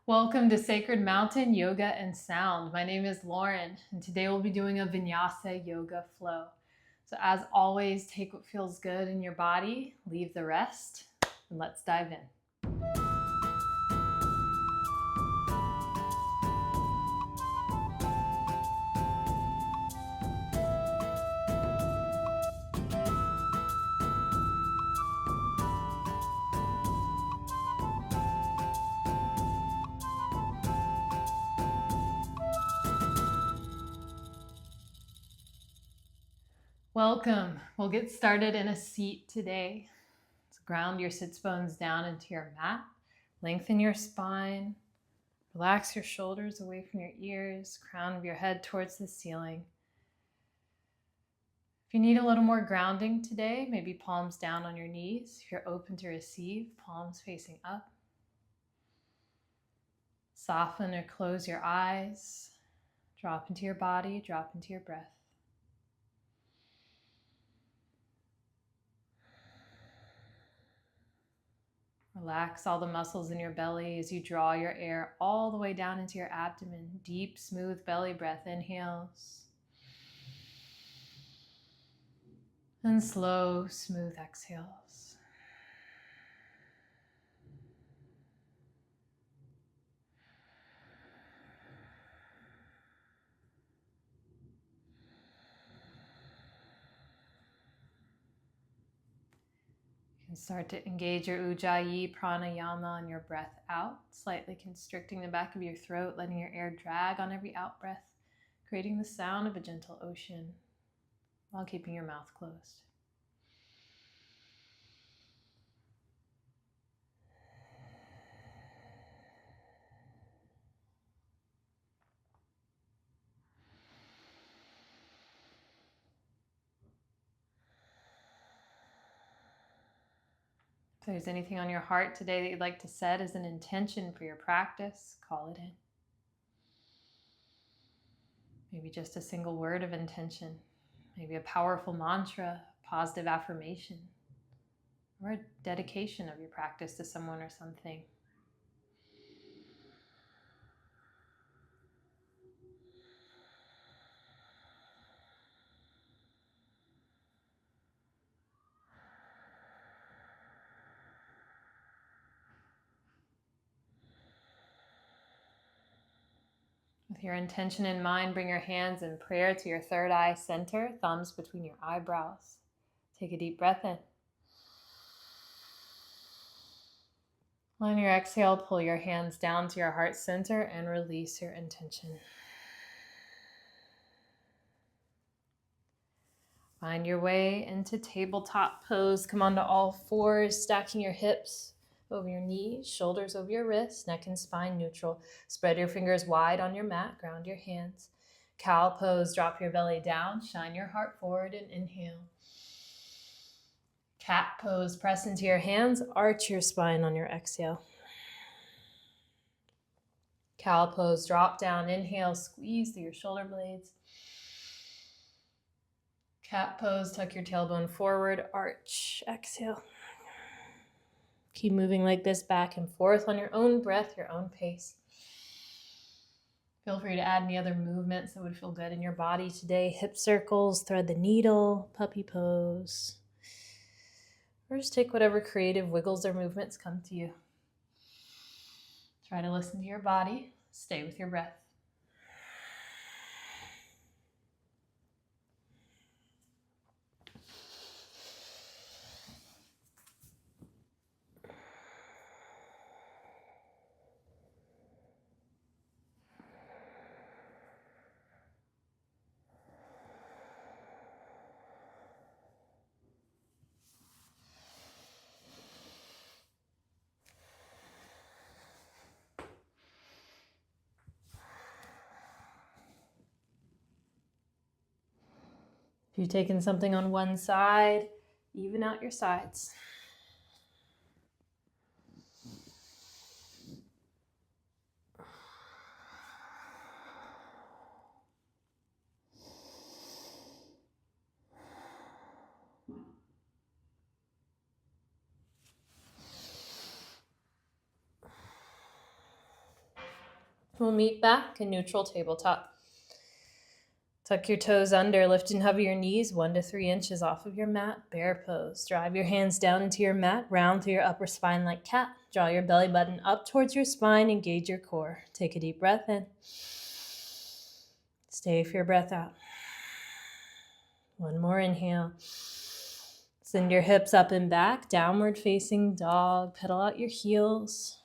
Welcome to Sacred Mountain Yoga and Sound. My name is Lauren, and today we'll be doing a Vinyasa yoga flow. So, as always, take what feels good in your body, leave the rest, and let's dive in. Welcome. We'll get started in a seat today. So ground your sits bones down into your mat. Lengthen your spine. Relax your shoulders away from your ears. Crown of your head towards the ceiling. If you need a little more grounding today, maybe palms down on your knees. If you're open to receive, palms facing up. Soften or close your eyes. Drop into your body, drop into your breath. Relax all the muscles in your belly as you draw your air all the way down into your abdomen. Deep, smooth belly breath inhales. And slow, smooth exhales. You can start to engage your Ujjayi pranayama on your breath out, slightly constricting the back of your throat, letting your air drag on every out breath, creating the sound of a gentle ocean while keeping your mouth closed. If there's anything on your heart today that you'd like to set as an intention for your practice, call it in. Maybe just a single word of intention, maybe a powerful mantra, positive affirmation, or a dedication of your practice to someone or something. With your intention in mind, bring your hands in prayer to your third eye center, thumbs between your eyebrows. Take a deep breath in. On your exhale, pull your hands down to your heart center and release your intention. Find your way into tabletop pose. Come onto all fours, stacking your hips over your knees, shoulders over your wrists, neck and spine neutral. Spread your fingers wide on your mat, ground your hands. Cow pose, drop your belly down, shine your heart forward and inhale. Cat pose, press into your hands, arch your spine on your exhale. Cow pose, drop down, inhale, squeeze through your shoulder blades. Cat pose, tuck your tailbone forward, arch, exhale. Keep moving like this back and forth on your own breath, your own pace. Feel free to add any other movements that would feel good in your body today. Hip circles, thread the needle, puppy pose. Or just take whatever creative wiggles or movements come to you. Try to listen to your body. Stay with your breath. If you've taken something on one side, even out your sides. We'll meet back in neutral tabletop. Tuck your toes under, lift and hover your knees 1 to 3 inches off of your mat, bear pose. Drive your hands down into your mat, round through your upper spine like cat. Draw your belly button up towards your spine, engage your core. Take a deep breath in. Stay for your breath out. One more inhale. Send your hips up and back, downward facing dog. Pedal out your heels.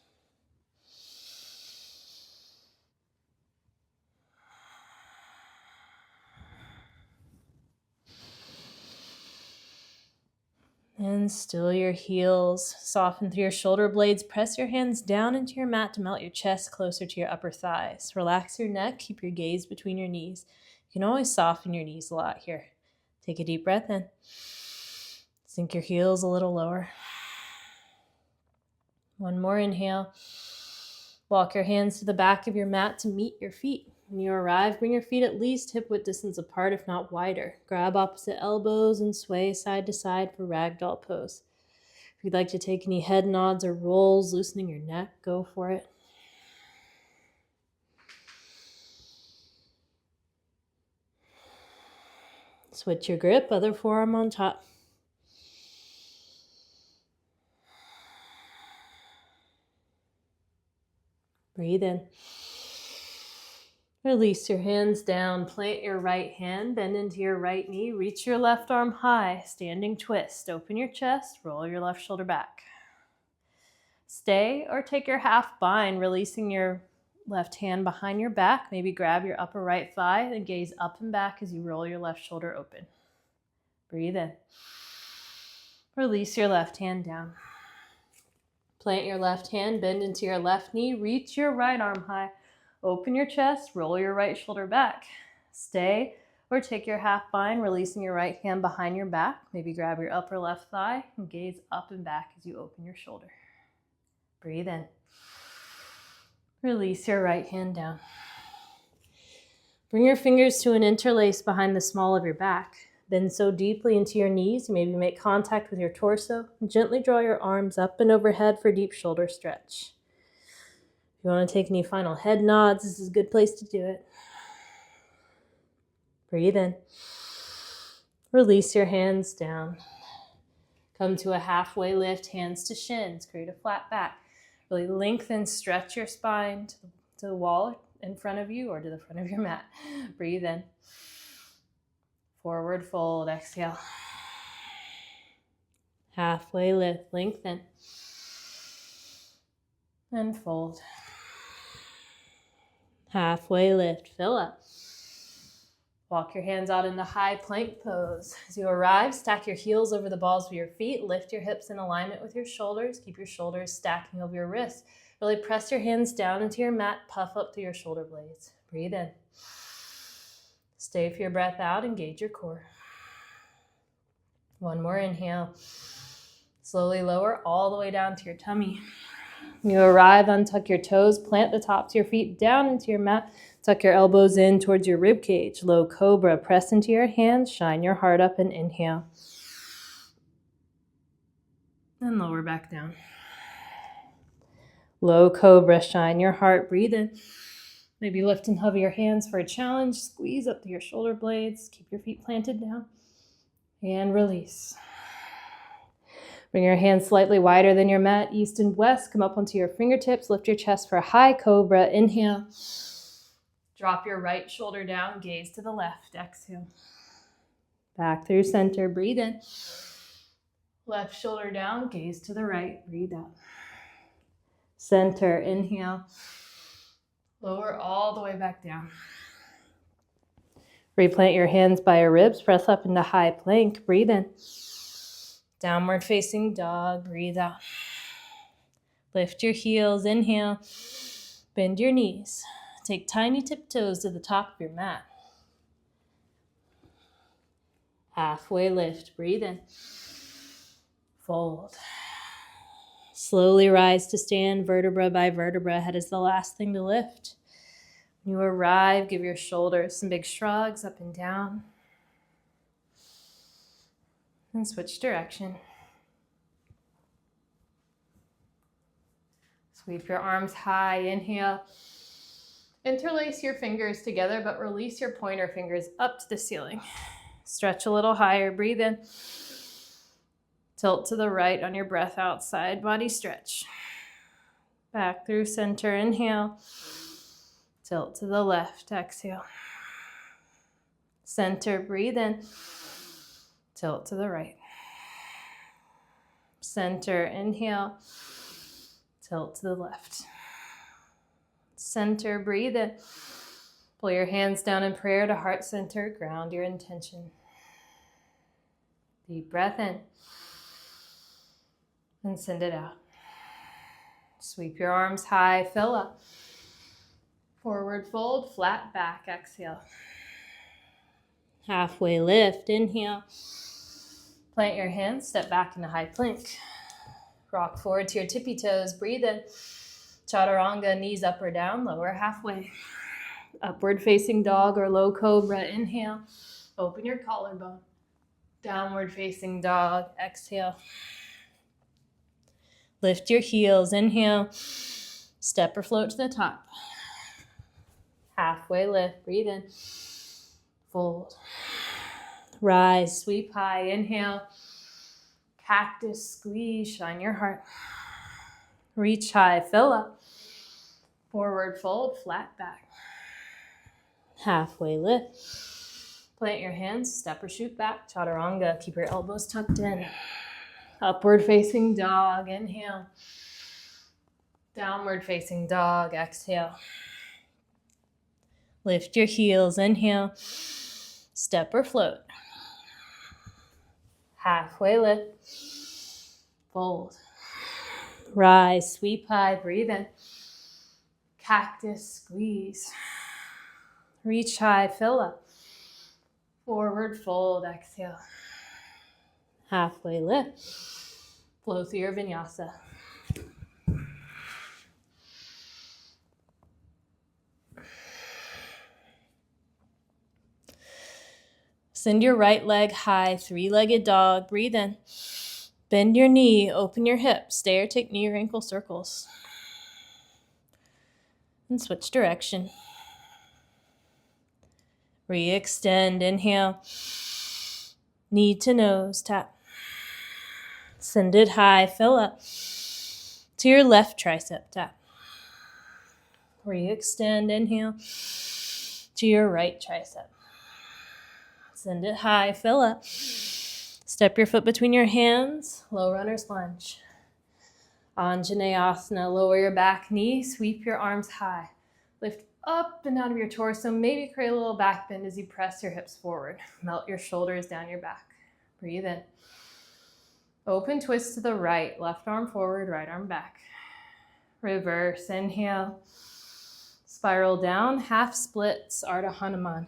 And still your heels. Soften through your shoulder blades. Press your hands down into your mat to melt your chest closer to your upper thighs. Relax your neck. Keep your gaze between your knees. You can always soften your knees a lot here. Take a deep breath in. Sink your heels a little lower. One more inhale. Walk your hands to the back of your mat to meet your feet. When you arrive, bring your feet at least hip-width distance apart, if not wider. Grab opposite elbows and sway side to side for ragdoll pose. If you'd like to take any head nods or rolls, loosening your neck, go for it. Switch your grip, other forearm on top. Breathe in. Release your hands down. Plant your right hand, bend into your right knee, reach your left arm high, standing twist. Open your chest, roll your left shoulder back. Stay or take your half bind, releasing your left hand behind your back. Maybe grab your upper right thigh and gaze up and back as you roll your left shoulder open. Breathe in. Release your left hand down. Plant your left hand, bend into your left knee, reach your right arm high. Open your chest, roll your right shoulder back. Stay or take your half bind, releasing your right hand behind your back. Maybe grab your upper left thigh and gaze up and back as you open your shoulder. Breathe in. Release your right hand down. Bring your fingers to an interlace behind the small of your back. Bend so deeply into your knees, you maybe make contact with your torso. Gently draw your arms up and overhead for a deep shoulder stretch. If you want to take any final head nods, this is a good place to do it. Breathe in. Release your hands down. Come to a halfway lift, hands to shins. Create a flat back. Really lengthen, stretch your spine to the wall in front of you or to the front of your mat. Breathe in. Forward fold, exhale. Halfway lift, lengthen. And fold. Halfway lift, fill up. Walk your hands out into high plank pose. As you arrive, stack your heels over the balls of your feet. Lift your hips in alignment with your shoulders. Keep your shoulders stacking over your wrists. Really press your hands down into your mat. Puff up through your shoulder blades. Breathe in. Stay for your breath out. Engage your core. One more inhale. Slowly lower all the way down to your tummy. When you arrive, untuck your toes, plant the tops of your feet down into your mat, tuck your elbows in towards your rib cage. Low cobra, press into your hands, shine your heart up and inhale. And lower back down. Low cobra, shine your heart, breathe in. Maybe lift and hover your hands for a challenge. Squeeze up to your shoulder blades. Keep your feet planted down. And release. Bring your hands slightly wider than your mat, east and west. Come up onto your fingertips. Lift your chest for a high cobra. Inhale. Drop your right shoulder down. Gaze to the left. Exhale. Back through center. Breathe in. Left shoulder down. Gaze to the right. Breathe out. Center. Inhale. Lower all the way back down. Replant your hands by your ribs. Press up into high plank. Breathe in. Downward facing dog. Breathe out. Lift your heels. Inhale. Bend your knees. Take tiny tiptoes to the top of your mat. Halfway lift. Breathe in. Fold. Slowly rise to stand, vertebra by vertebra. Head is the last thing to lift. When you arrive, give your shoulders some big shrugs up and down. And switch direction. Sweep your arms high. Inhale. Interlace your fingers together, but release your pointer fingers up to the ceiling. Stretch a little higher. Breathe in. Tilt to the right on your breath out. Side body stretch. Back through center. Inhale. Tilt to the left. Exhale. Center. Breathe in. Tilt to the right. Center. Inhale. Tilt to the left. Center. Breathe in. Pull your hands down in prayer to heart center. Ground your intention. Deep breath in. And send it out. Sweep your arms high. Fill up. Forward fold. Flat back. Exhale. Halfway lift. Inhale. Plant your hands. Step back into high plank. Rock forward to your tippy toes. Breathe in. Chaturanga. Knees up or down. Lower halfway. Upward facing dog or low cobra. Inhale. Open your collarbone. Downward facing dog. Exhale. Lift your heels. Inhale. Step or float to the top. Halfway lift. Breathe in. Fold. Rise. Sweep high. Inhale. Cactus. Squeeze. Shine your heart. Reach high. Fill up. Forward fold. Flat back. Halfway lift. Plant your hands. Step or shoot back. Chaturanga. Keep your elbows tucked in. Upward facing dog. Inhale. Downward facing dog. Exhale. Lift your heels. Inhale. Step or float. Halfway lift. Fold. Rise. Sweep high. Breathe in. Cactus. Squeeze. Reach high. Fill up. Forward fold. Exhale. Halfway lift. Flow through your vinyasa. Send your right leg high, three-legged dog. Breathe in. Bend your knee, open your hip. Stay or take knee or ankle circles. And switch direction. Re-extend. Inhale. Knee to nose. Tap. Send it high. Fill up. To your left tricep. Tap. Re-extend. Inhale. To your right tricep. Send it high. Fill up. Step your foot between your hands. Low runner's lunge. Anjaneyasana. Lower your back knee. Sweep your arms high. Lift up and out of your torso. Maybe create a little back bend as you press your hips forward. Melt your shoulders down your back. Breathe in. Open twist to the right. Left arm forward, right arm back. Reverse. Inhale. Spiral down. Half splits. Ardha Hanuman.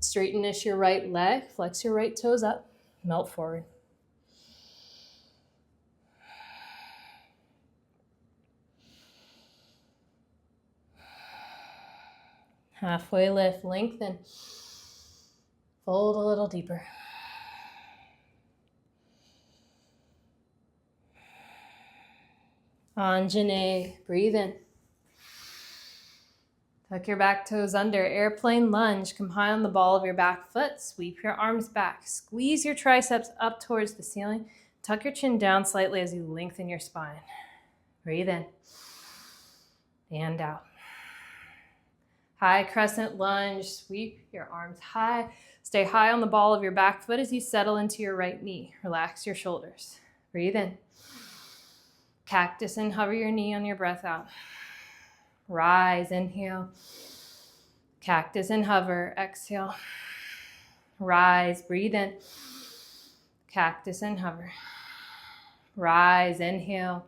Straightenish your right leg. Flex your right toes up. Melt forward. Halfway lift. Lengthen. Fold a little deeper. Anjane. Breathe in. Tuck your back toes under. Airplane lunge. Come high on the ball of your back foot. Sweep your arms back. Squeeze your triceps up towards the ceiling. Tuck your chin down slightly as you lengthen your spine. Breathe in. And out. High crescent lunge. Sweep your arms high. Stay high on the ball of your back foot as you settle into your right knee. Relax your shoulders. Breathe in. Cactus and hover your knee on your breath out. Rise. Inhale. Cactus and hover. Exhale. Rise. Breathe in. Cactus and hover. Rise. Inhale.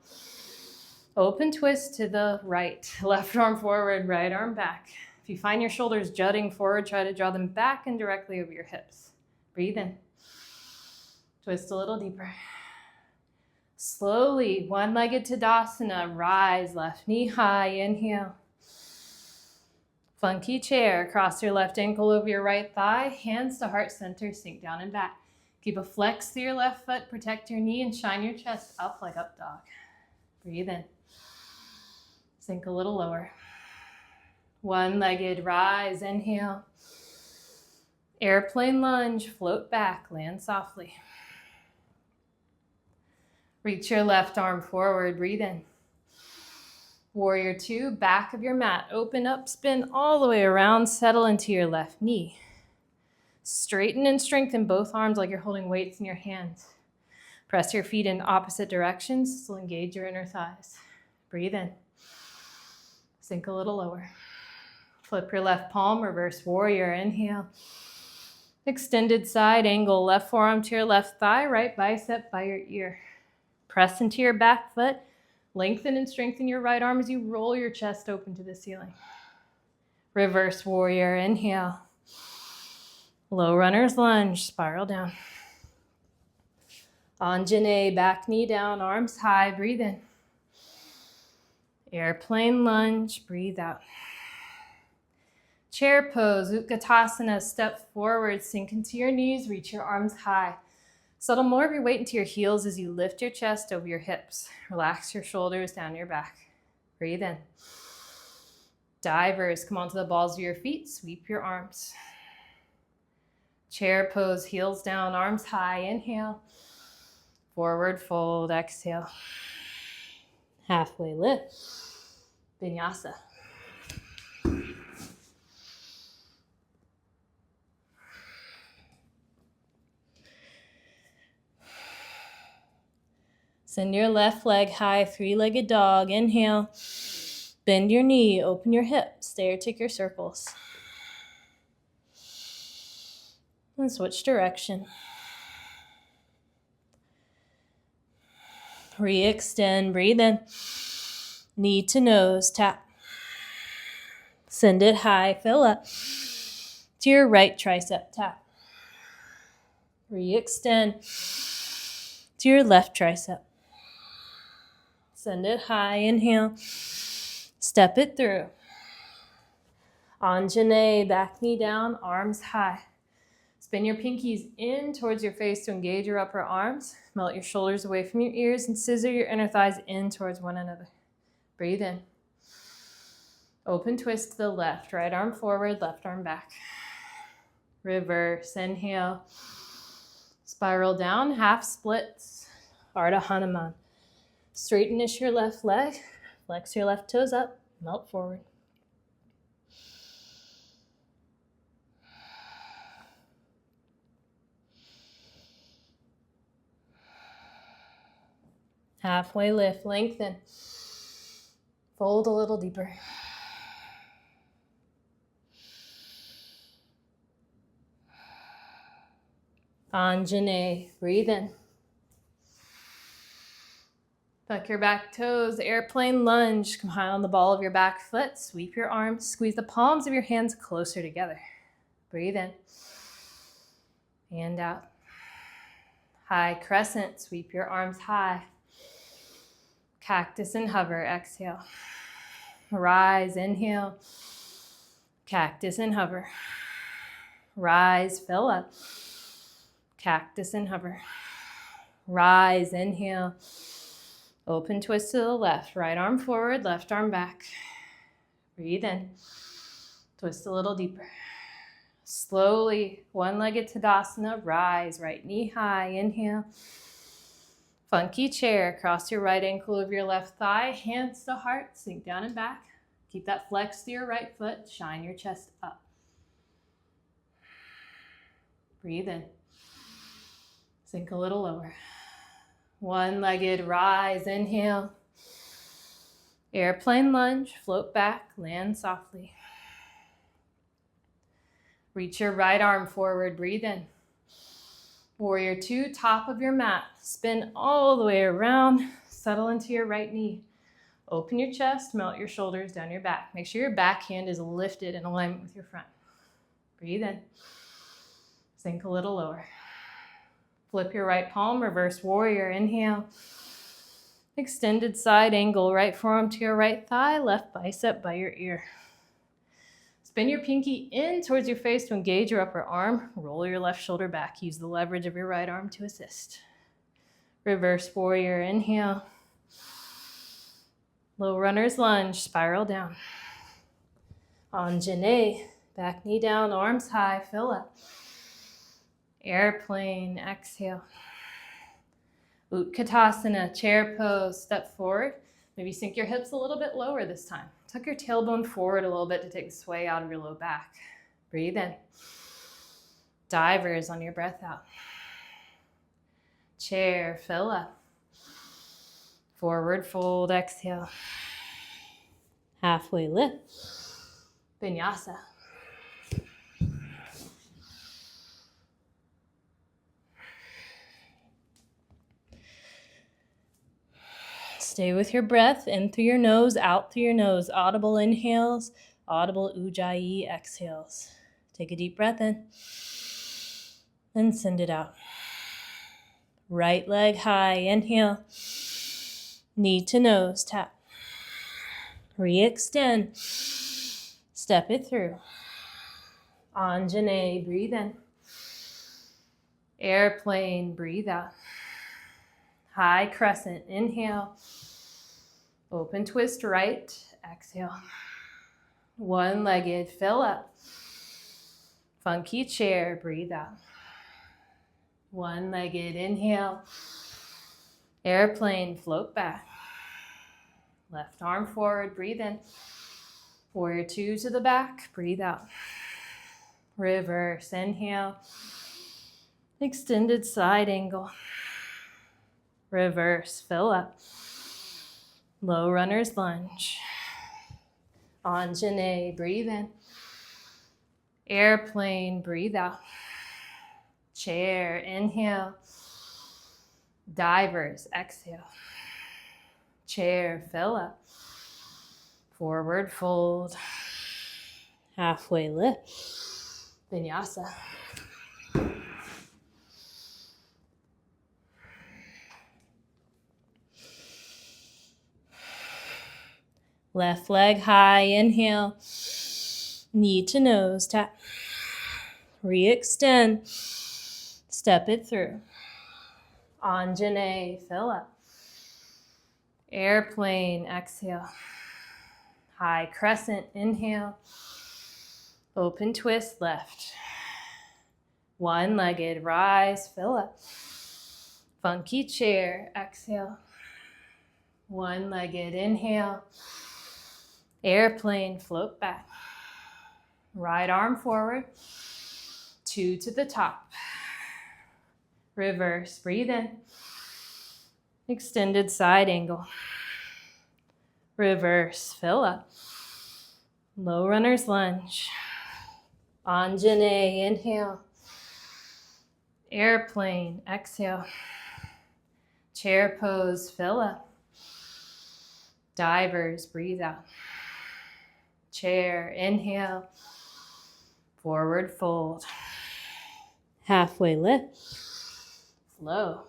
Open twist to the right. Left arm forward, right arm back. If you find your shoulders jutting forward, try to draw them back and directly over your hips. Breathe in. Twist a little deeper. Slowly, one-legged Tadasana. Rise, left knee high. Inhale. Funky chair. Cross your left ankle over your right thigh. Hands to heart center. Sink down and back. Keep a flex through your left foot. Protect your knee and shine your chest up like up dog. Breathe in. Sink a little lower. One-legged rise, inhale. Airplane lunge, float back, land softly. Reach your left arm forward, breathe in. Warrior two, back of your mat, open up, spin all the way around, settle into your left knee. Straighten and strengthen both arms like you're holding weights in your hands. Press your feet in opposite directions, still engage your inner thighs. Breathe in. Sink a little lower. Flip your left palm, reverse warrior, inhale. Extended side angle, left forearm to your left thigh, right bicep by your ear. Press into your back foot. Lengthen and strengthen your right arm as you roll your chest open to the ceiling. Reverse warrior, inhale. Low runner's lunge, spiral down. Anjane, back knee down, arms high, breathe in. Airplane lunge, breathe out. Chair pose, Utkatasana, step forward, sink into your knees, reach your arms high. Settle more of your weight into your heels as you lift your chest over your hips. Relax your shoulders down your back. Breathe in. Divers, come onto the balls of your feet, sweep your arms. Chair pose, heels down, arms high, inhale. Forward fold, exhale. Halfway lift, Vinyasa. Send your left leg high, three-legged dog. Inhale. Bend your knee, open your hips, stay or take your circles. And switch direction. Re-extend, breathe in. Knee to nose, tap. Send it high, fill up. To your right tricep, tap. Re-extend. To your left tricep. Send it high, inhale. Step it through. Anjane, back knee down, arms high. Spin your pinkies in towards your face to engage your upper arms. Melt your shoulders away from your ears and scissor your inner thighs in towards one another. Breathe in. Open twist to the left. Right arm forward, left arm back. Reverse. Inhale. Spiral down, half splits. Ardha Hanuman. Straightenish your left leg. Flex your left toes up. Melt forward. Halfway lift, lengthen. Fold a little deeper. Anjane, breathe in. Tuck your back toes, airplane lunge. Come high on the ball of your back foot. Sweep your arms. Squeeze the palms of your hands closer together. Breathe in. And out. High crescent. Sweep your arms high. Cactus and hover. Exhale. Rise. Inhale. Cactus and hover. Rise. Fill up. Cactus and hover. Rise. Inhale. Open twist to the left. Right arm forward, left arm back. Breathe in. Twist a little deeper. Slowly, one-legged Tadasana. Rise, right knee high. Inhale. Funky chair. Cross your right ankle over your left thigh. Hands to heart. Sink down and back. Keep that flex to your right foot. Shine your chest up. Breathe in. Sink a little lower. One-legged rise, inhale. Airplane lunge, float back, land softly. Reach your right arm forward, breathe in. Warrior two, top of your mat. Spin all the way around, settle into your right knee. Open your chest, melt your shoulders down your back. Make sure your back hand is lifted in alignment with your front. Breathe in. Sink a little lower. Flip your right palm, reverse warrior, inhale. Extended side angle, right forearm to your right thigh, left bicep by your ear. Spin your pinky in towards your face to engage your upper arm. Roll your left shoulder back. Use the leverage of your right arm to assist. Reverse warrior, inhale. Low runner's lunge, spiral down. Anjane, back knee down, arms high, fill up. Airplane, exhale. Utkatasana, chair pose, step forward. Maybe sink your hips a little bit lower this time. Tuck your tailbone forward a little bit to take sway out of your low back. Breathe in. Divers on your breath out. Chair, fill up. Forward fold, exhale. Halfway lift. Vinyasa. Stay with your breath, in through your nose, out through your nose. Audible inhales, audible ujjayi exhales. Take a deep breath in, then send it out. Right leg high, inhale, knee to nose, tap. Re-extend, step it through. Anjane, breathe in. Airplane, breathe out. High crescent, inhale. Open twist right, exhale. One-legged, fill up. Funky chair, breathe out. One-legged, inhale. Airplane, float back. Left arm forward, breathe in. Warrior two to the back, breathe out. Reverse, inhale. Extended side angle. Reverse, fill up. Low runner's lunge. Anjane, breathe in. Airplane, breathe out. Chair, inhale. Divers, exhale. Chair, fill up. Forward fold. Halfway lift. Vinyasa. Left leg high, inhale. Knee to nose, tap. Re-extend. Step it through. Anjane, fill up. Airplane, exhale. High crescent, inhale. Open twist, left. One-legged, rise, fill up. Funky chair, exhale. One-legged, inhale. Airplane, float back. Right arm forward. Two to the top. Reverse, breathe in. Extended side angle. Reverse, fill up. Low runner's lunge. Anjane, inhale. Airplane, exhale. Chair pose, fill up. Divers, breathe out. Chair, inhale. Forward fold. Halfway lift. Flow.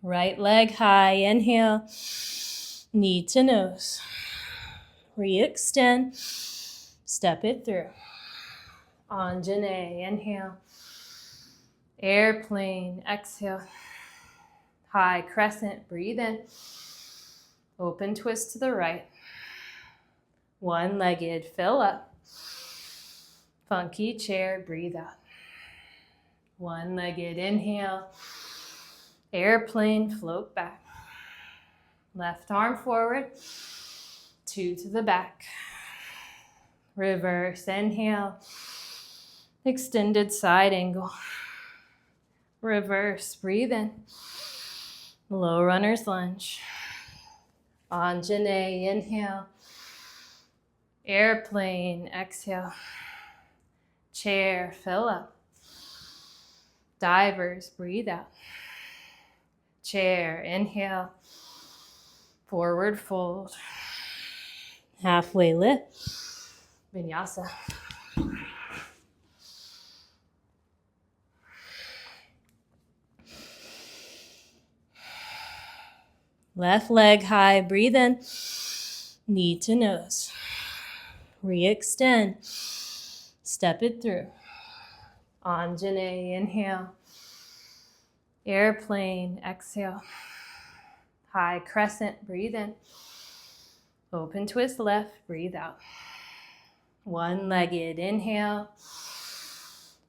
Right leg high, inhale. Knee to nose. Re-extend. Step it through. Anjane, inhale. Airplane, exhale. High crescent, breathe in. Open twist to the right. One-legged, fill up. Funky chair, breathe out. One-legged, inhale. Airplane, float back. Left arm forward. Two to the back. Reverse, inhale. Extended side angle. Reverse, breathe in. Low runner's lunge. Anjane, inhale. Airplane, exhale. Chair, fill up. Divers, breathe out. Chair, inhale. Forward fold. Halfway lift. Vinyasa. Left leg high, breathe in. Knee to nose. Re-extend. Step it through. Anjane, inhale. Airplane, exhale. High crescent, breathe in. Open twist left, breathe out. One-legged, inhale.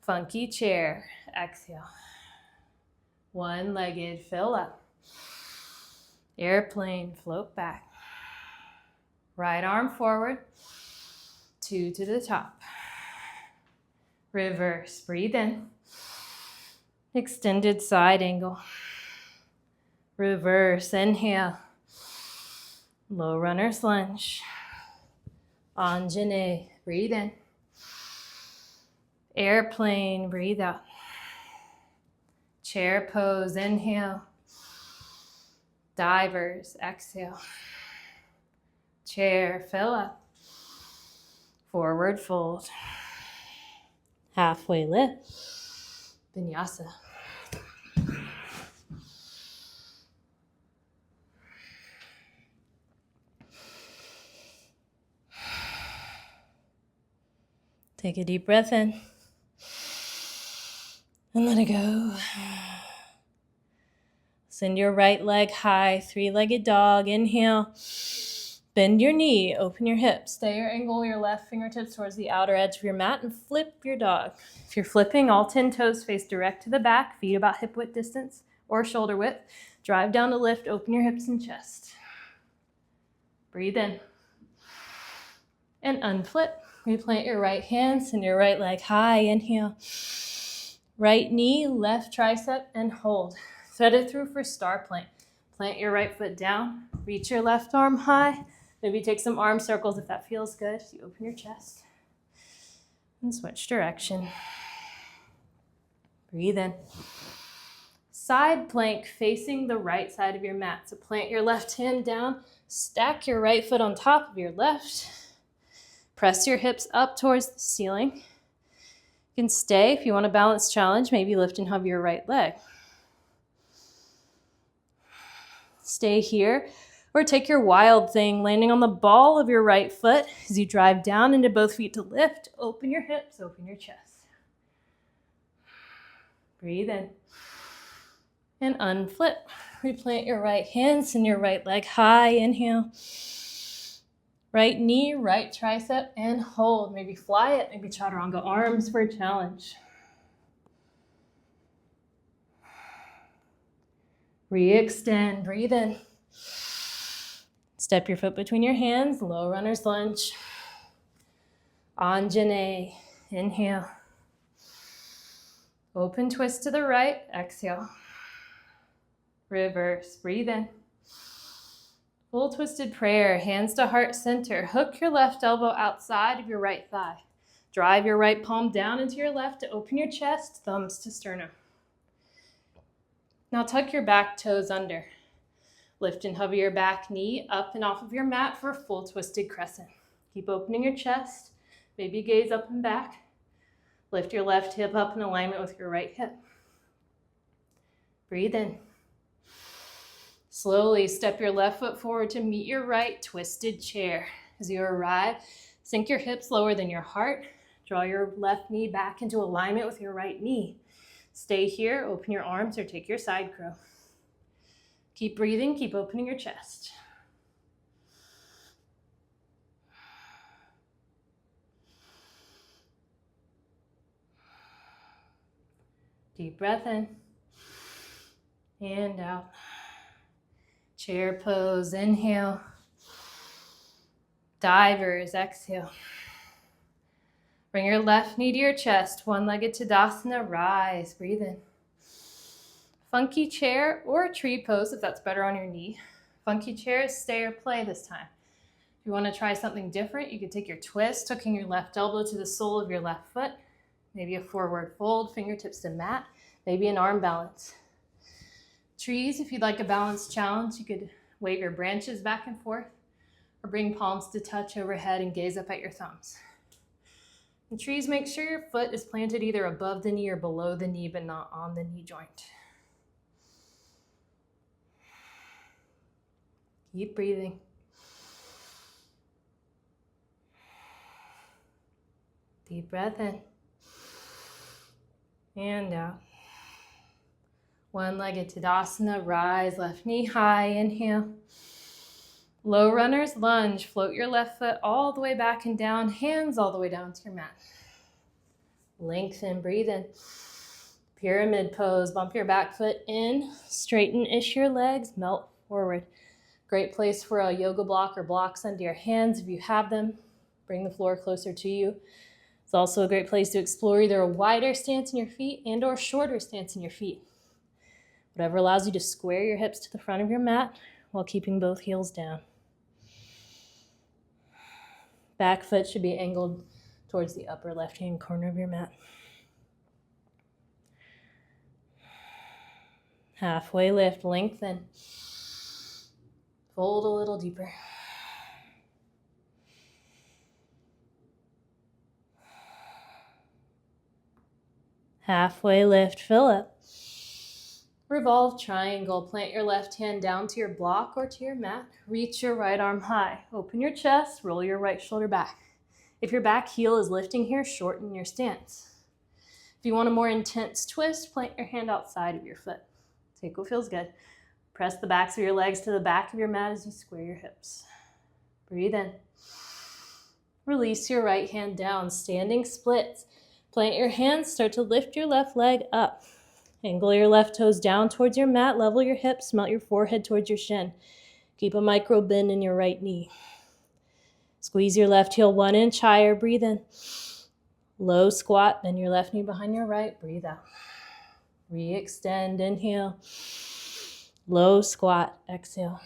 Funky chair, exhale. One-legged, fill up. Airplane, float back. Right arm forward, 2 to the top. Reverse, breathe in. Extended side angle. Reverse, inhale. Low runner's lunge. Anjane, breathe in. Airplane, breathe out. Chair pose, inhale. Divers, exhale. Chair, fill up. Forward fold. Halfway lift. Vinyasa. Take a deep breath in. And let it go. Send your right leg high, 3-legged dog. Inhale. Bend your knee, open your hips. Stay or angle your left fingertips towards the outer edge of your mat and flip your dog. If you're flipping, all 10 toes face direct to the back, feet about hip width distance or shoulder width. Drive down to lift, open your hips and chest. Breathe in. And unflip. Replant your right hand, send your right leg high. Inhale. Right knee, left tricep, and hold. Thread it through for star plank. Plant your right foot down. Reach your left arm high. Maybe take some arm circles if that feels good. You open your chest. And switch direction. Breathe in. Side plank facing the right side of your mat. So plant your left hand down. Stack your right foot on top of your left. Press your hips up towards the ceiling. You can stay if you want a balance challenge. Maybe lift and hug your right leg. Stay here. Or take your wild thing, landing on the ball of your right foot as you drive down into both feet to lift. Open your hips, open your chest. Breathe in. And unflip. Replant your right hand, send your right leg high. Inhale. Right knee, right tricep, and hold. Maybe fly it, maybe chaturanga arms for a challenge. Re-extend, breathe in. Step your foot between your hands, low runner's lunge. Anjane, inhale. Open twist to the right, exhale. Reverse, breathe in. Full twisted prayer, hands to heart center. Hook your left elbow outside of your right thigh. Drive your right palm down into your left to open your chest, thumbs to sternum. Now tuck your back toes under. Lift and hover your back knee up and off of your mat for a full twisted crescent. Keep opening your chest. Maybe gaze up and back. Lift your left hip up in alignment with your right hip. Breathe in. Slowly step your left foot forward to meet your right twisted chair. As you arrive, sink your hips lower than your heart. Draw your left knee back into alignment with your right knee. Stay here, open your arms or take your side crow. Keep breathing, keep opening your chest. Deep breath in and out. Chair pose, inhale. Divers, exhale. Bring your left knee to your chest, one-legged Tadasana, rise, breathe in. Funky chair or tree pose if that's better on your knee. Funky chair is stay or play this time. If you want to try something different, you could take your twist, hooking your left elbow to the sole of your left foot. Maybe a forward fold, fingertips to mat, maybe an arm balance. Trees, if you'd like a balanced challenge, you could wave your branches back and forth or bring palms to touch overhead and gaze up at your thumbs. And trees, make sure your foot is planted either above the knee or below the knee, but not on the knee joint. Keep breathing. Deep breath in and out. One-legged Tadasana, rise, left knee high, inhale. Low runner's lunge, float your left foot all the way back and down, hands all the way down to your mat. Lengthen, breathe in. Pyramid pose, bump your back foot in, straighten-ish your legs, melt forward. Great place for a yoga block or blocks under your hands if you have them. Bring the floor closer to you. It's also a great place to explore either a wider stance in your feet and or shorter stance in your feet. Whatever allows you to square your hips to the front of your mat while keeping both heels down. Back foot should be angled towards the upper left-hand corner of your mat. Halfway lift, lengthen. Fold a little deeper. Halfway lift, fill up. Revolve triangle. Plant your left hand down to your block or to your mat. Reach your right arm high. Open your chest, roll your right shoulder back. If your back heel is lifting here, shorten your stance. If you want a more intense twist, plant your hand outside of your foot. Take what feels good. Press the backs of your legs to the back of your mat as you square your hips. Breathe in. Release your right hand down, standing splits. Plant your hands, start to lift your left leg up. Angle your left toes down towards your mat, level your hips, melt your forehead towards your shin. Keep a micro bend in your right knee. Squeeze your left heel 1 inch higher, breathe in. Low squat, bend your left knee behind your right, breathe out. Re-extend, inhale. Low squat, exhale.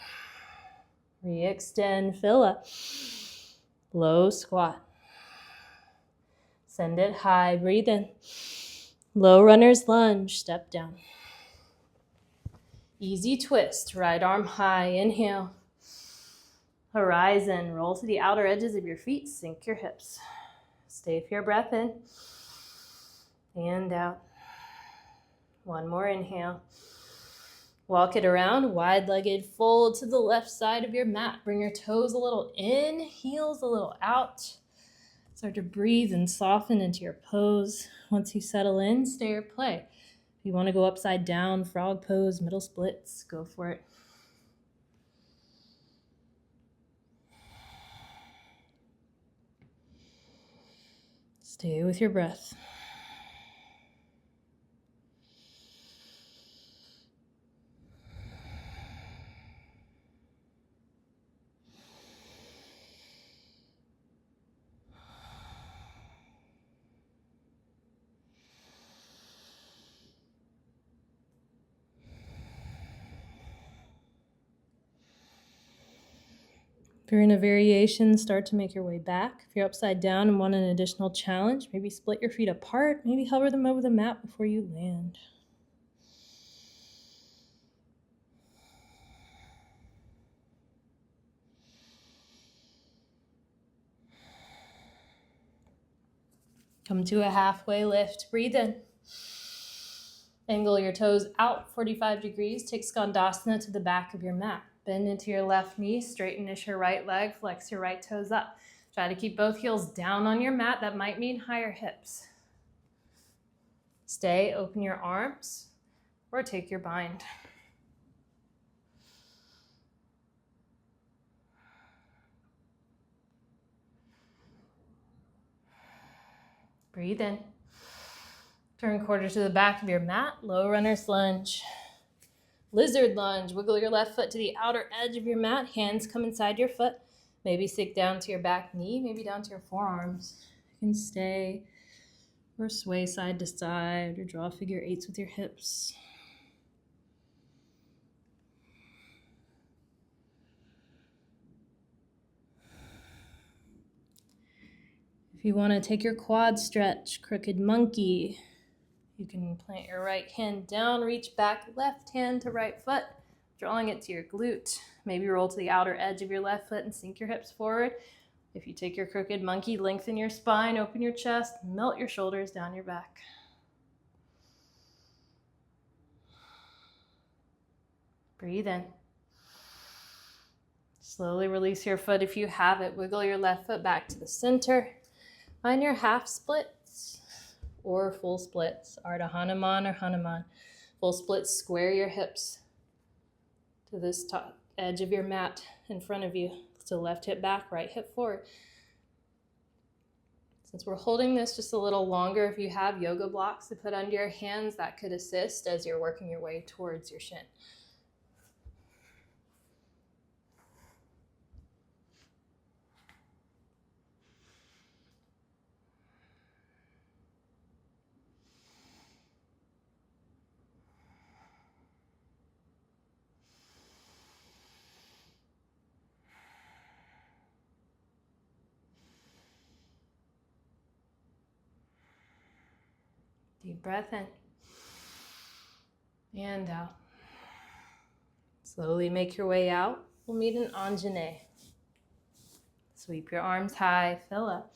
Re-extend, fill up. Low squat. Send it high, breathe in. Low runner's lunge, step down. Easy twist, right arm high, inhale. Horizon, roll to the outer edges of your feet, sink your hips. Stay for your breath in and out. One more inhale. Walk it around, wide-legged fold to the left side of your mat. Bring your toes a little in, heels a little out. Start to breathe and soften into your pose. Once you settle in, stay or play. If you want to go upside down, frog pose, middle splits, go for it. Stay with your breath. If you're in a variation, start to make your way back. If you're upside down and want an additional challenge, maybe split your feet apart, maybe hover them over the mat before you land. Come to a halfway lift, breathe in. Angle your toes out 45 degrees, take Skandasana to the back of your mat. Bend into your left knee, straighten-ish your right leg, flex your right toes up. Try to keep both heels down on your mat. That might mean higher hips. Stay, open your arms, or take your bind. Breathe in. Turn quarter to the back of your mat, low runner's lunge. Lizard lunge, wiggle your left foot to the outer edge of your mat, hands come inside your foot. Maybe sink down to your back knee, maybe down to your forearms. You can stay or sway side to side or draw figure eights with your hips. If you want to take your quad stretch, crooked monkey, you can plant your right hand down, reach back, left hand to right foot, drawing it to your glute. Maybe roll to the outer edge of your left foot and sink your hips forward. If you take your crooked monkey, lengthen your spine, open your chest, melt your shoulders down your back. Breathe in. Slowly release your foot if you have it. Wiggle your left foot back to the center. Find your half splits or full splits, Ardha Hanuman or Hanuman. Full split, square your hips to this top edge of your mat in front of you. So left hip back, right hip forward. Since we're holding this just a little longer, if you have yoga blocks to put under your hands, that could assist as you're working your way towards your shin. Deep breath in and out. Slowly make your way out. We'll meet in Anjane. Sweep your arms high, fill up.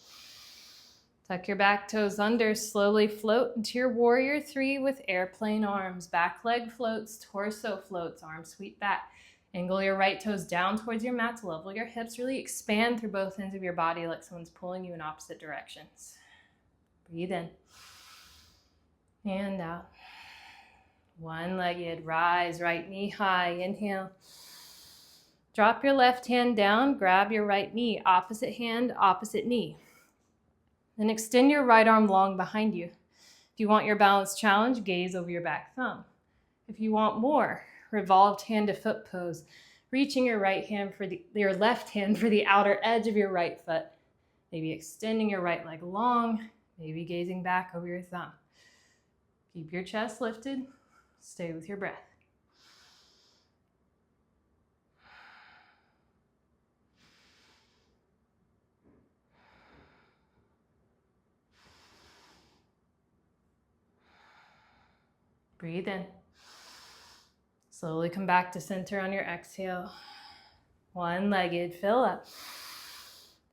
Tuck your back toes under, slowly float into your warrior three with airplane arms. Back leg floats, torso floats, arms sweep back. Angle your right toes down towards your mat to level your hips. Really expand through both ends of your body like someone's pulling you in opposite directions. Breathe in. And out. One-legged, rise, right knee high, inhale. Drop your left hand down, grab your right knee, opposite hand, opposite knee. Then extend your right arm long behind you. If you want your balance challenge, gaze over your back thumb. If you want more, revolved hand to foot pose, reaching your left hand for the outer edge of your right foot. Maybe extending your right leg long, maybe gazing back over your thumb. Keep your chest lifted. Stay with your breath. Breathe in. Slowly come back to center on your exhale. One-legged, fill up.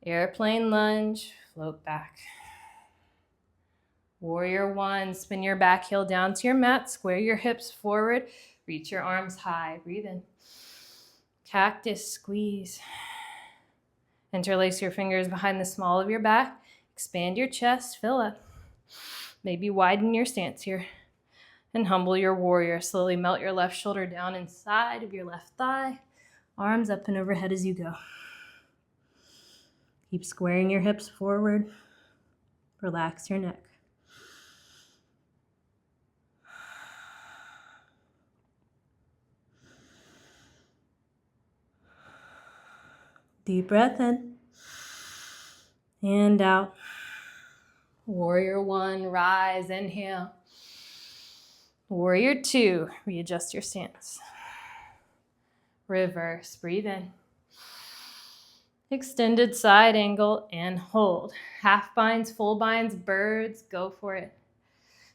Airplane lunge, float back. Warrior one, spin your back heel down to your mat, square your hips forward, reach your arms high, breathe in. Cactus, squeeze. Interlace your fingers behind the small of your back, expand your chest, fill up. Maybe widen your stance here. And humble your warrior. Slowly melt your left shoulder down inside of your left thigh, arms up and overhead as you go. Keep squaring your hips forward, relax your neck. Deep breath in and out. Warrior one, rise, inhale. Warrior two, readjust your stance. Reverse, breathe in. Extended side angle and hold. Half binds, full binds, birds, go for it.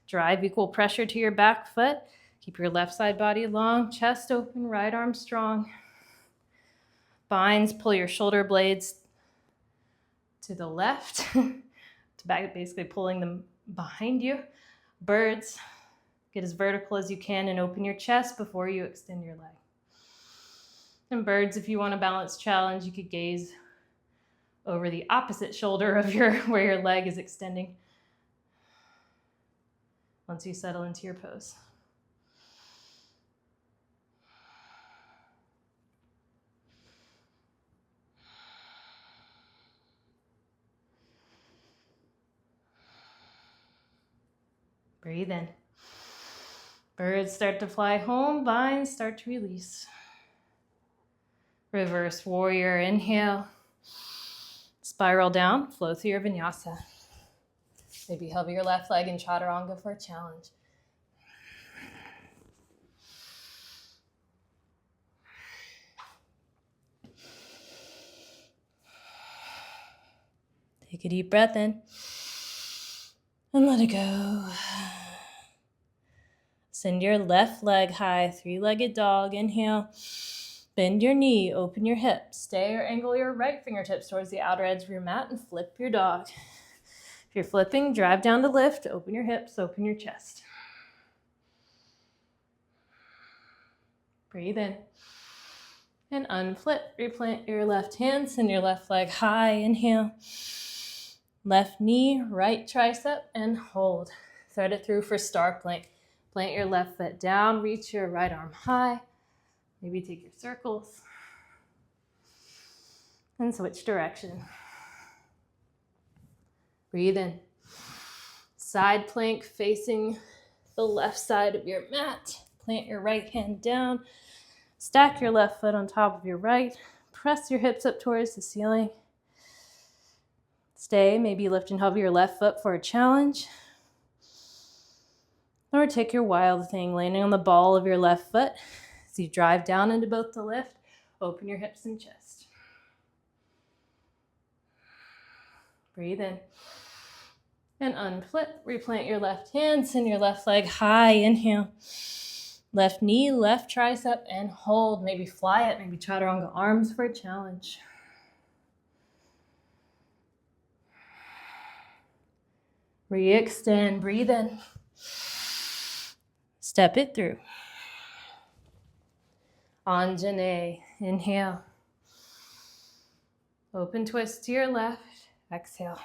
Drive equal pressure to your back foot. Keep your left side body long, chest open, right arm strong. Binds, pull your shoulder blades to the left, basically pulling them behind you. Birds, get as vertical as you can and open your chest before you extend your leg. And birds, if you want a balance challenge, you could gaze over the opposite shoulder of where your leg is extending once you settle into your pose. Breathe in. Birds start to fly home, binds start to release. Reverse warrior, inhale. Spiral down, flow through your vinyasa. Maybe hover your left leg in chaturanga for a challenge. Take a deep breath in and let it go. Send your left leg high, three-legged dog. Inhale. Bend your knee, open your hips. Stay or angle your right fingertips towards the outer edge of your mat and flip your dog. If you're flipping, drive down to lift. Open your hips, open your chest. Breathe in. And unflip. Replant your left hand, send your left leg high. Inhale. Left knee, right tricep, and hold. Thread it through for star plank. Plant your left foot down, reach your right arm high. Maybe take your circles. And switch direction. Breathe in. Side plank facing the left side of your mat. Plant your right hand down. Stack your left foot on top of your right. Press your hips up towards the ceiling. Stay, maybe lift and hover your left foot for a challenge. Or take your wild thing, landing on the ball of your left foot. As you drive down into both the lift, open your hips and chest. Breathe in. And unflip. Replant your left hand, send your left leg high. Inhale. Left knee, left tricep, and hold. Maybe fly it, maybe chaturanga arms for a challenge. Re-extend, breathe in. Step it through. Anjane, inhale. Open twist to your left, exhale.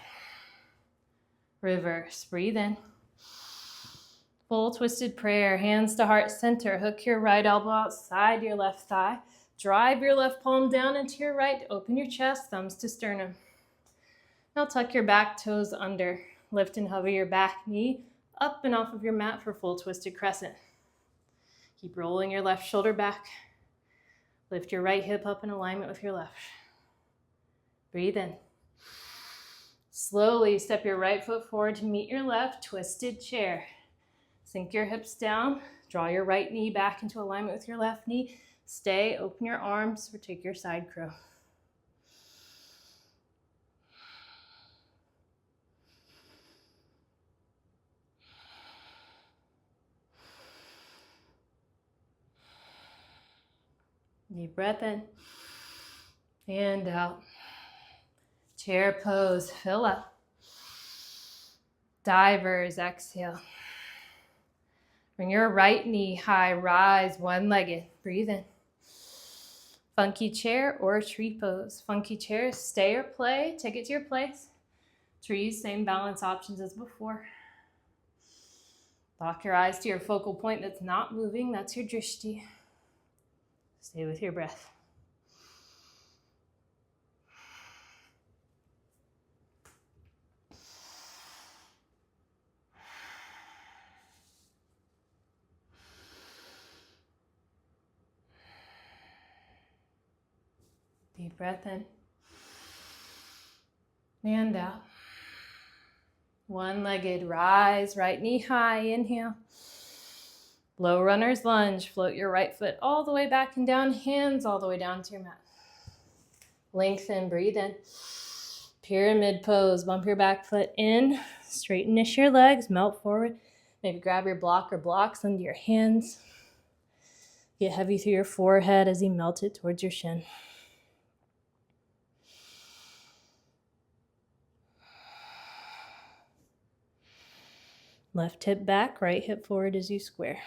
Reverse, breathe in. Full twisted prayer, hands to heart center. Hook your right elbow outside your left thigh. Drive your left palm down into your right. Open your chest, thumbs to sternum. Now tuck your back toes under. Lift and hover your back knee up and off of your mat for full twisted crescent. Keep rolling your left shoulder back. Lift your right hip up in alignment with your left. Breathe in. Slowly step your right foot forward to meet your left, twisted chair. Sink your hips down. Draw your right knee back into alignment with your left knee. Stay, open your arms, or take your side crow. Deep breath in and out. Chair pose, fill up. Divers, exhale. Bring your right knee high, rise one-legged. Breathe in. Funky chair or tree pose. Funky chair, stay or play, take it to your place. Trees, same balance options as before. Lock your eyes to your focal point that's not moving, that's your drishti. Stay with your breath. Deep breath in and out. One-legged rise, right knee high, inhale. Low runner's lunge, float your right foot all the way back and down, hands all the way down to your mat. Lengthen, breathe in. Pyramid pose, bump your back foot in, straighten-ish your legs, melt forward. Maybe grab your block or blocks under your hands. Get heavy through your forehead as you melt it towards your shin. Left hip back, right hip forward as you square.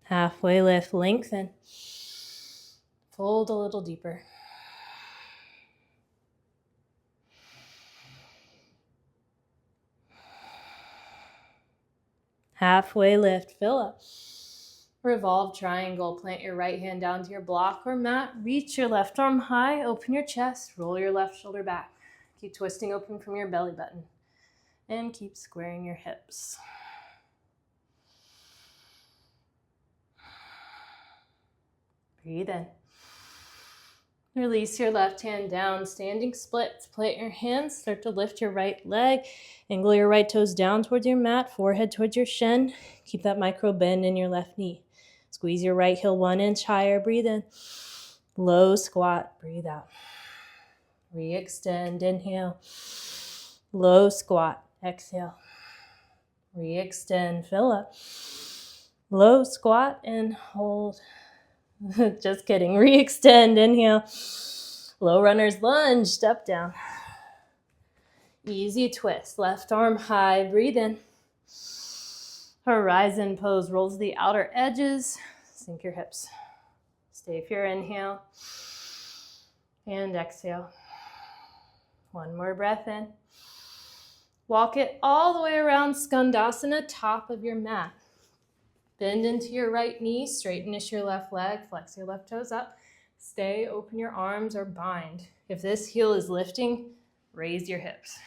Halfway lift, lengthen. Fold a little deeper. Halfway lift, fill up. Revolve triangle, plant your right hand down to your block or mat. Reach your left arm high, open your chest, roll your left shoulder back. Keep twisting open from your belly button. And keep squaring your hips. Breathe in. Release your left hand down, standing splits. Plant your hands, start to lift your right leg. Angle your right toes down towards your mat, forehead towards your shin. Keep that micro bend in your left knee. Squeeze your right heel 1 inch higher, breathe in. Low squat, breathe out. Re-extend, inhale. Low squat, exhale. Re-extend, fill up. Low squat and hold. Just kidding. Re-extend, inhale. Low runner's lunge, step down. Easy twist, left arm high, breathe in. Horizon pose, rolls the outer edges. Sink your hips. Stay for your inhale. And exhale. One more breath in. Walk it all the way around Skandasana, top of your mat. Bend into your right knee, straightenish your left leg, flex your left toes up. Stay, open your arms or bind. If this heel is lifting, raise your hips.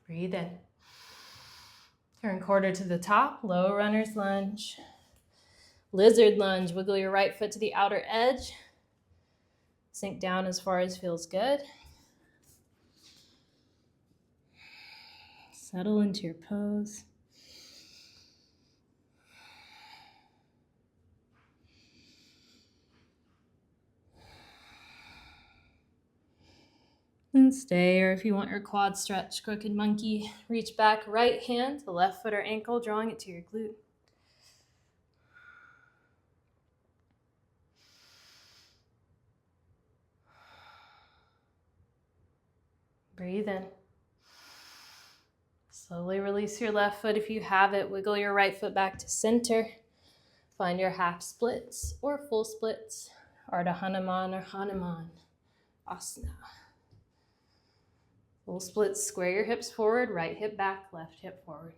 Breathe in. Turn quarter to the top, low runner's lunge. Lizard lunge, wiggle your right foot to the outer edge. Sink down as far as feels good. Settle into your pose. And stay, or if you want your quad stretch, crooked monkey, reach back, right hand to left foot or ankle, drawing it to your glute. Breathe in. Slowly release your left foot if you have it. Wiggle your right foot back to center. Find your half splits or full splits, Ardha Hanuman or Hanuman Asana. Full splits, square your hips forward, right hip back, left hip forward.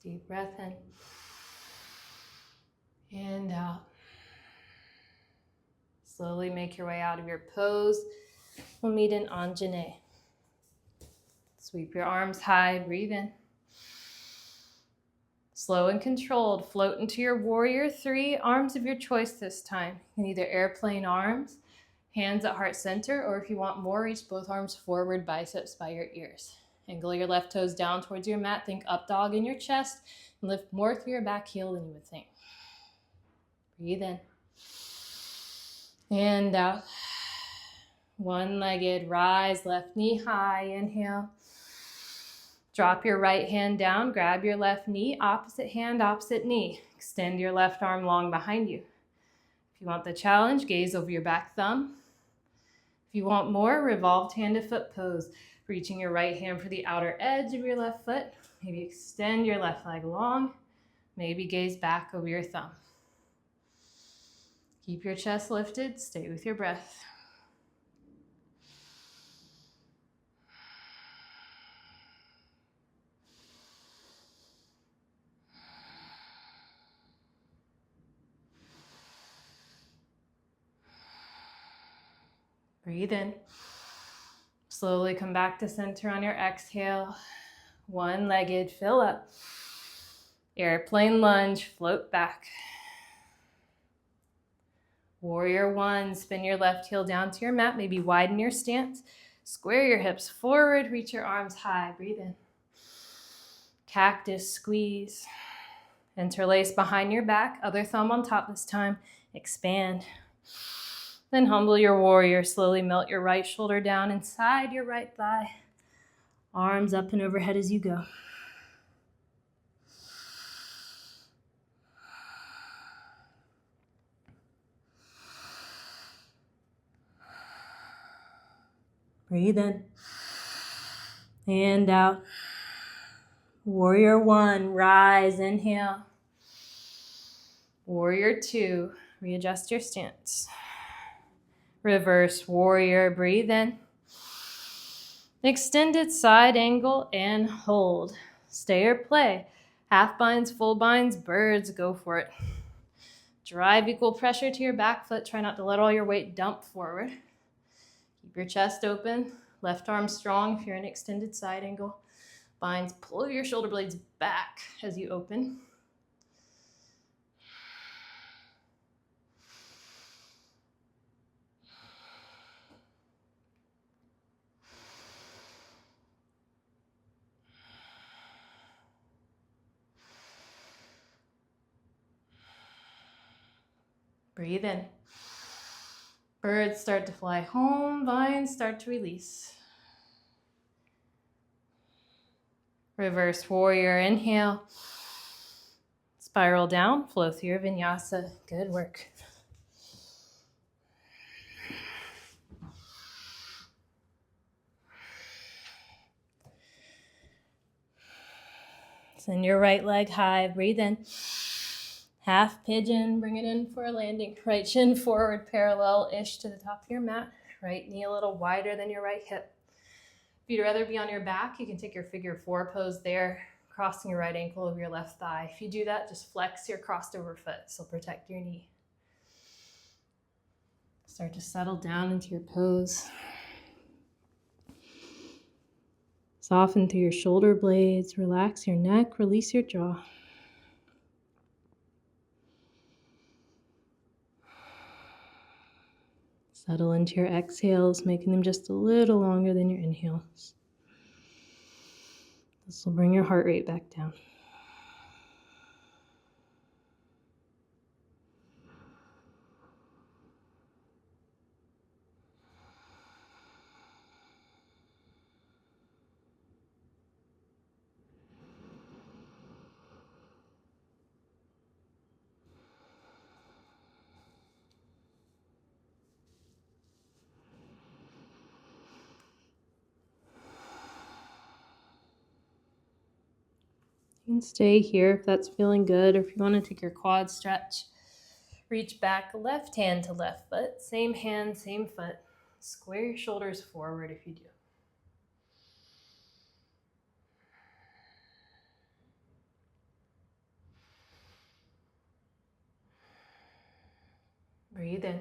Deep breath in and out. Slowly make your way out of your pose. We'll meet in Anjane. Sweep your arms high, breathe in. Slow and controlled, float into your warrior three, arms of your choice this time. You can either airplane arms, hands at heart center, or if you want more, reach both arms forward, biceps by your ears. Angle your left toes down towards your mat, think up dog in your chest, and lift more through your back heel than you would think. Breathe in. And out. One-legged, rise, left knee high, inhale. Drop your right hand down, grab your left knee, opposite hand, opposite knee. Extend your left arm long behind you. If you want the challenge, gaze over your back thumb. If you want more, revolved hand to foot pose. Reaching your right hand for the outer edge of your left foot. Maybe extend your left leg long. Maybe gaze back over your thumb. Keep your chest lifted, stay with your breath. Breathe in. Slowly come back to center on your exhale. One-legged, fill up. Airplane lunge, float back. Warrior one, spin your left heel down to your mat, maybe widen your stance. Square your hips forward, reach your arms high, breathe in. Cactus, squeeze. Interlace behind your back, other thumb on top this time, expand. Then humble your warrior, slowly melt your right shoulder down inside your right thigh. Arms up and overhead as you go. Breathe in and out. Warrior one, rise, inhale. Warrior two, readjust your stance. Reverse warrior, breathe in. Extended side angle and hold. Stay or play. Half binds, full binds, birds, go for it. Drive equal pressure to your back foot. Try not to let all your weight dump forward. Keep your chest open. Left arm strong if you're in extended side angle. Binds, pull your shoulder blades back as you open. Breathe in. Birds start to fly home, vines start to release. Reverse warrior, inhale. Spiral down, flow through your vinyasa. Good work. Send your right leg high, breathe in. Half pigeon, bring it in for a landing. Right shin forward, parallel-ish to the top of your mat. Right knee a little wider than your right hip. If you'd rather be on your back, you can take your figure four pose there, crossing your right ankle over your left thigh. If you do that, just flex your crossed over foot, so protect your knee. Start to settle down into your pose. Soften through your shoulder blades, relax your neck, release your jaw. Settle into your exhales, making them just a little longer than your inhales. This will bring your heart rate back down. You can stay here if that's feeling good, or if you want to take your quad stretch, reach back left hand to left foot, same hand, same foot. Square your shoulders forward if you do. Breathe in.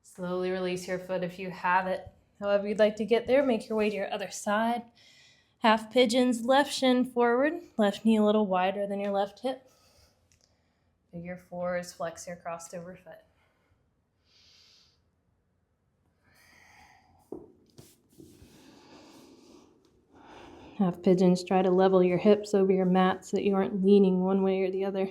Slowly release your foot if you have it. However you'd like to get there, make your way to your other side. Half pigeons, left shin forward, left knee a little wider than your left hip. Figure fours, flex your crossed over foot. Half pigeons, try to level your hips over your mat so that you aren't leaning one way or the other.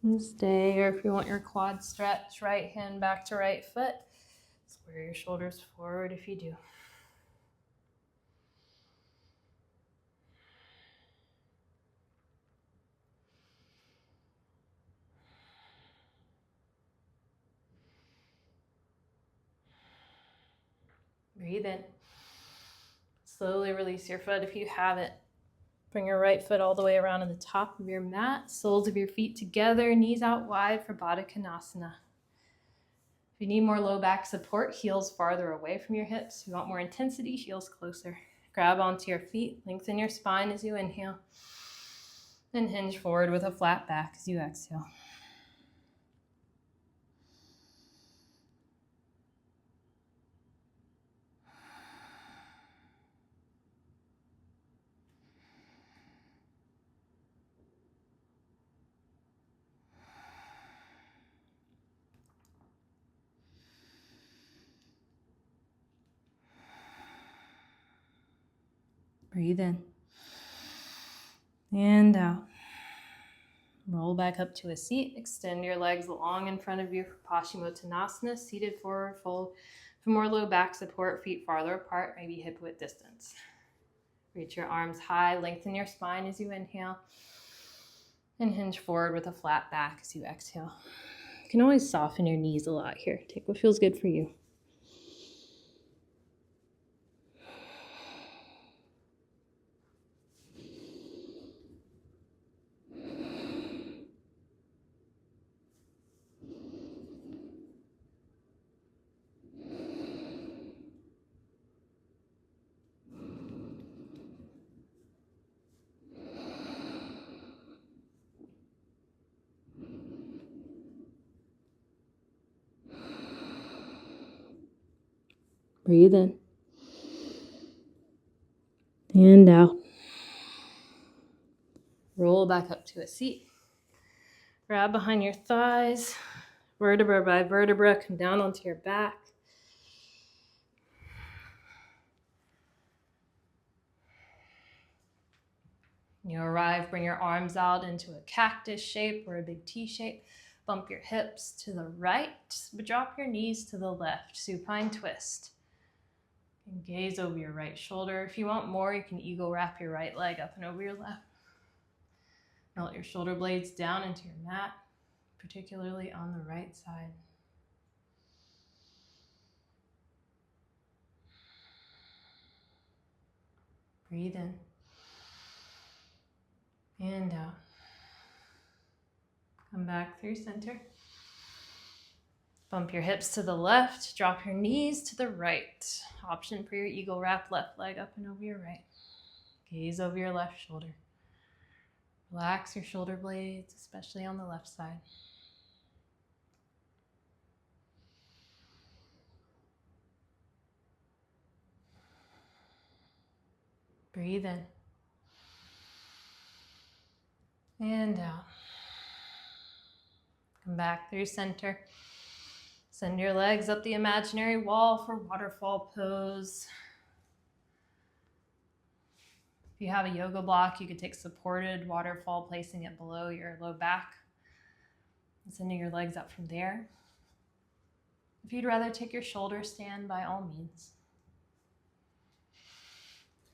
And stay, or if you want your quad stretch, right hand back to right foot. Square your shoulders forward if you do. Breathe in. Slowly release your foot if you have it. Bring your right foot all the way around to the top of your mat, soles of your feet together, knees out wide for Baddha Konasana. If you need more low back support, heels farther away from your hips. If you want more intensity, heels closer. Grab onto your feet, lengthen your spine as you inhale, and hinge forward with a flat back as you exhale. Breathe in and out. Roll back up to a seat. Extend your legs long in front of you for Paschimottanasana. Seated forward fold. For more low back support, feet farther apart, maybe hip width distance. Reach your arms high. Lengthen your spine as you inhale. And hinge forward with a flat back as you exhale. You can always soften your knees a lot here. Take what feels good for you. Breathe in. And out. Roll back up to a seat. Grab behind your thighs. Vertebra by vertebra, come down onto your back. You arrive, bring your arms out into a cactus shape or a big T shape. Bump your hips to the right, but drop your knees to the left. Supine twist. And gaze over your right shoulder. If you want more, you can eagle wrap your right leg up and over your left. Melt your shoulder blades down into your mat, particularly on the right side. Breathe in. And out. Come back through center. Bump your hips to the left, drop your knees to the right. Option for your eagle wrap, left leg up and over your right. Gaze over your left shoulder. Relax your shoulder blades, especially on the left side. Breathe in. And out. Come back through center. Send your legs up the imaginary wall for waterfall pose. If you have a yoga block, you could take supported waterfall, placing it below your low back. And sending your legs up from there. If you'd rather take your shoulder stand, by all means.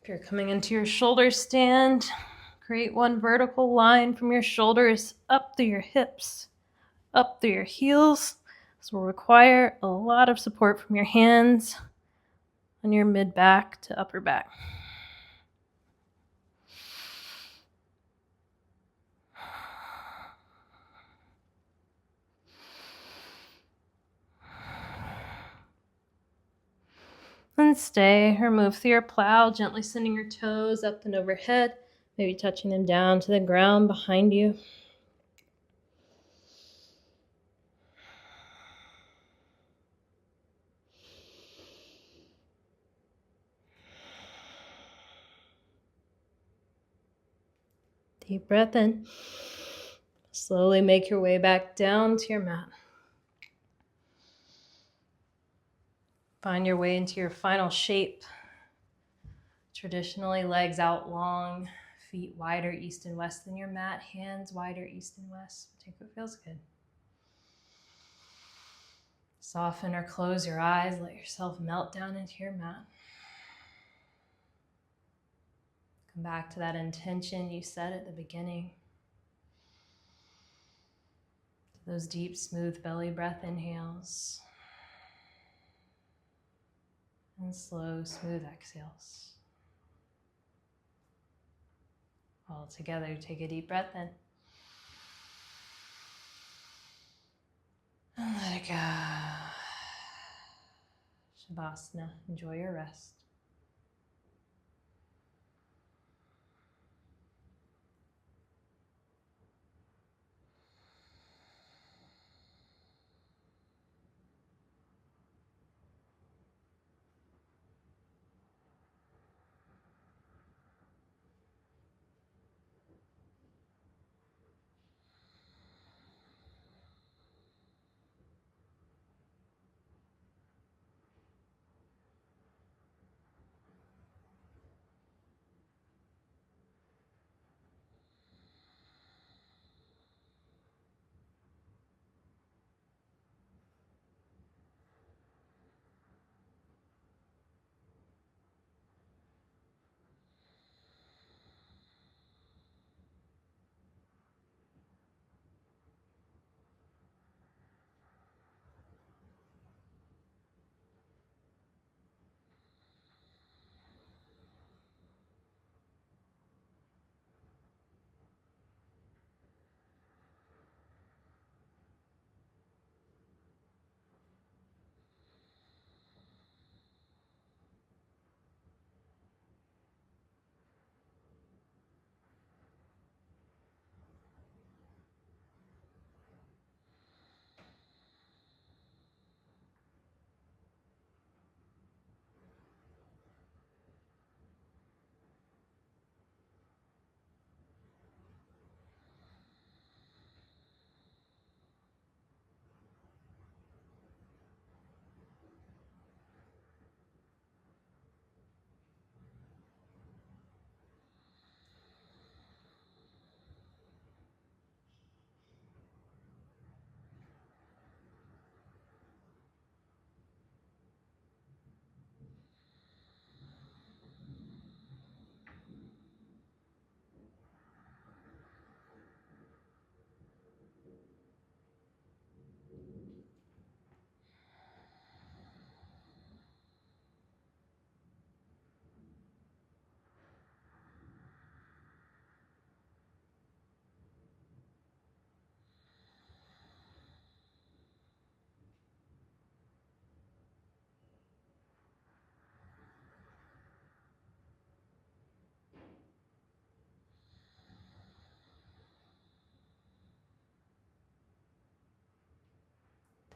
If you're coming into your shoulder stand, create one vertical line from your shoulders up through your hips, up through your heels. This will require a lot of support from your hands on your mid-back to upper back. And stay or move through your plow, gently sending your toes up and overhead, maybe touching them down to the ground behind you. Deep breath in. Slowly make your way back down to your mat. Find your way into your final shape. Traditionally, legs out long, feet wider east and west than your mat, hands wider east and west. Take what feels good. Soften or close your eyes. Let yourself melt down into your mat. Come back to that intention you set at the beginning. Those deep, smooth belly breath inhales. And slow, smooth exhales. All together, take a deep breath in. And let it go. Shavasana. Enjoy your rest.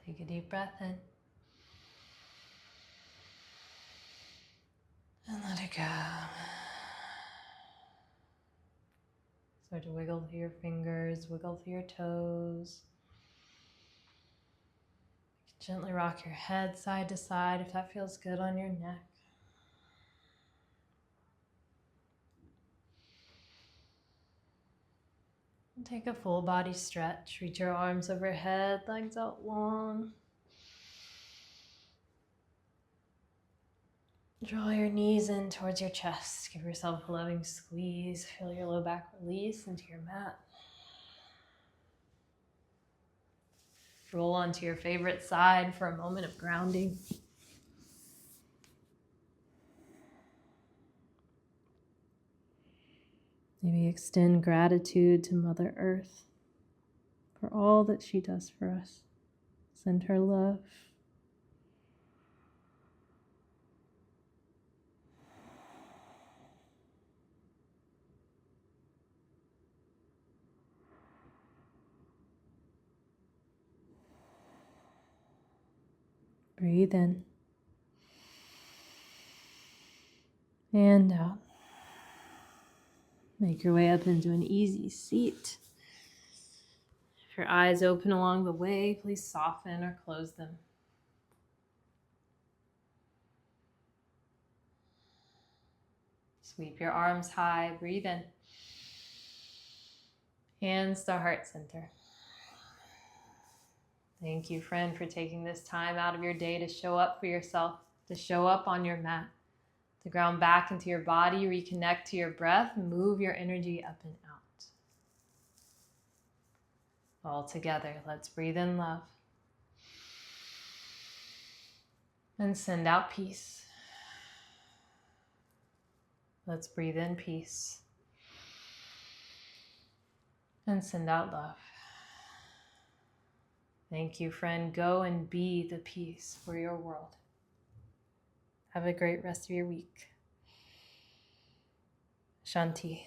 Take a deep breath in. And let it go. Start to wiggle through your fingers, wiggle through your toes. Gently rock your head side to side if that feels good on your neck. And take a full body stretch. Reach your arms overhead, legs out long. Draw your knees in towards your chest. Give yourself a loving squeeze. Feel your low back release into your mat. Roll onto your favorite side for a moment of grounding. Maybe extend gratitude to Mother Earth for all that she does for us. Send her love. Breathe in and out. Make your way up into an easy seat. If your eyes open along the way, please soften or close them. Sweep your arms high. Breathe in. Hands to heart center. Thank you, friend, for taking this time out of your day to show up for yourself, to show up on your mat, to ground back into your body, reconnect to your breath, move your energy up and out. All together, let's breathe in love and send out peace. Let's breathe in peace and send out love. Thank you, friend. Go and be the peace for your world. Have a great rest of your week. Shanti.